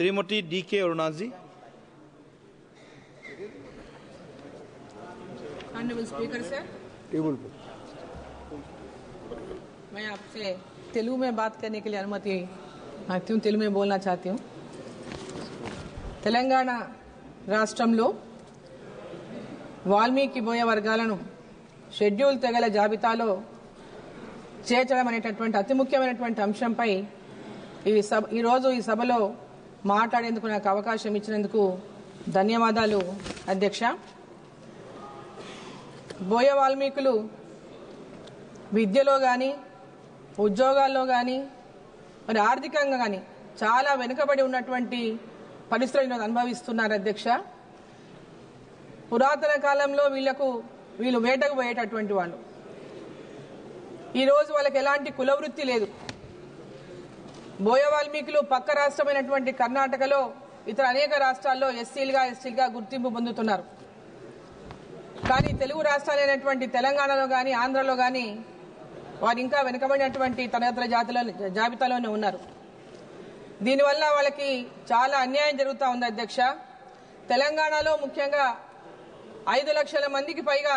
Shrimati D.K. Aruna जी। Honourable speaker sir, मैं आपसे तेलुगु में बात करने के लिए अनुमति मांगती हूँ। तेलुगु में बोलना चाहती हूँ। తెలంగాణ రాష్ట్రంలో వాల్మీకి బోయ వర్గాలను షెడ్యూల్ తెగల జాబితాలో చేర్చడం అనేటటువంటి అతి ముఖ్యమైనటువంటి అంశంపై ఈరోజు ఈ సభలో మాట్లాడేందుకు నాకు అవకాశం ఇచ్చినందుకు ధన్యవాదాలు అధ్యక్ష. బోయ వాల్మీకులు విద్యలో కానీ ఉద్యోగాల్లో కానీ మరి ఆర్థికంగా కానీ చాలా వెనుకబడి ఉన్నటువంటి పరిస్థితులను అనుభవిస్తున్నారు అధ్యక్ష. పురాతన కాలంలో వీళ్ళు వేటకు పోయేటటువంటి వాళ్ళు. ఈరోజు వాళ్ళకి ఎలాంటి కులవృత్తి లేదు. బోయ వాల్మీకులు పక్క రాష్ట్రమైనటువంటి కర్ణాటకలో ఇతర అనేక రాష్ట్రాల్లో ఎస్టీలుగా గుర్తింపు పొందుతున్నారు. కానీ తెలుగు రాష్ట్రాలైనటువంటి తెలంగాణలో కానీ ఆంధ్రలో కానీ వారు ఇంకా వెనుకబడినటువంటి తరగతుల జాబితాలోనే ఉన్నారు. దీనివల్ల వాళ్ళకి చాలా అన్యాయం జరుగుతూ ఉంది అధ్యక్ష. తెలంగాణలో ముఖ్యంగా 5 లక్షల మందికి పైగా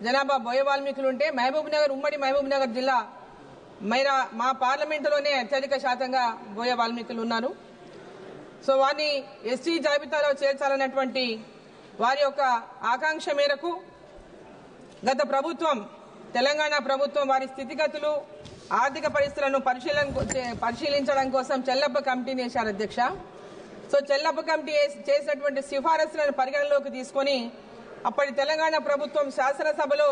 జనాభా బోయ వాల్మీకులు ఉంటే ఉమ్మడి మహబూబ్ నగర్ జిల్లా మా పార్లమెంటులోనే అత్యధిక శాతంగా బోయ వాల్మీకులు ఉన్నారు. సో వారిని ఎస్టీ జాబితాలో చేర్చాలన్నటువంటి వారి యొక్క ఆకాంక్ష మేరకు గత ప్రభుత్వం తెలంగాణ ప్రభుత్వం వారి స్థితిగతులు ఆర్థిక పరిస్థితులను పరిశీలించడం కోసం చెల్లప్ప కమిటీని వేశారు అధ్యక్ష. సో చెల్లప్ప కమిటీ చేసినటువంటి సిఫారసులను పరిగణలోకి తీసుకొని అప్పటి తెలంగాణ ప్రభుత్వం శాసనసభలో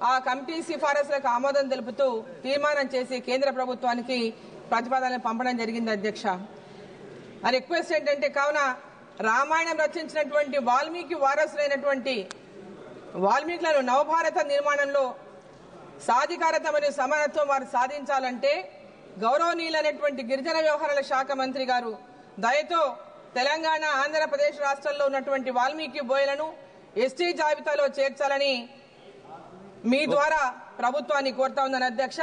ఆ కమిటీ సిఫారసులకు ఆమోదం తెలుపుతూ తీర్మానం చేసి కేంద్ర ప్రభుత్వానికి ప్రతిపాదనలు పంపడం జరిగింది అధ్యక్ష. ఆ రిక్వెస్ట్ ఏంటంటే కావున రామాయణం రచించినటువంటి వాల్మీకి వారసులైనటువంటి వాల్మీకులను నవభారత నిర్మాణంలో సాధికారత మరియు సమానత్వం వారు సాధించాలంటే గౌరవనీయులైనటువంటి గిరిజన వ్యవహారాల శాఖ మంత్రి గారు దయతో తెలంగాణ ఆంధ్రప్రదేశ్ రాష్ట్రాల్లో ఉన్నటువంటి వాల్మీకి బోయలను ఎస్టీ జాబితాలో చేర్చాలని మీ ద్వారా ప్రభుత్వాన్ని కోరుతా ఉన్నాను అధ్యక్ష.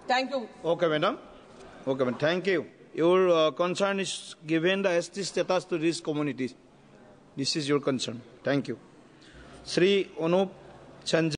Thank you. Okay madam. Thank you. Your concern is given the ST status to these communities. This is your concern. Thank you. Shri Anoop Chandra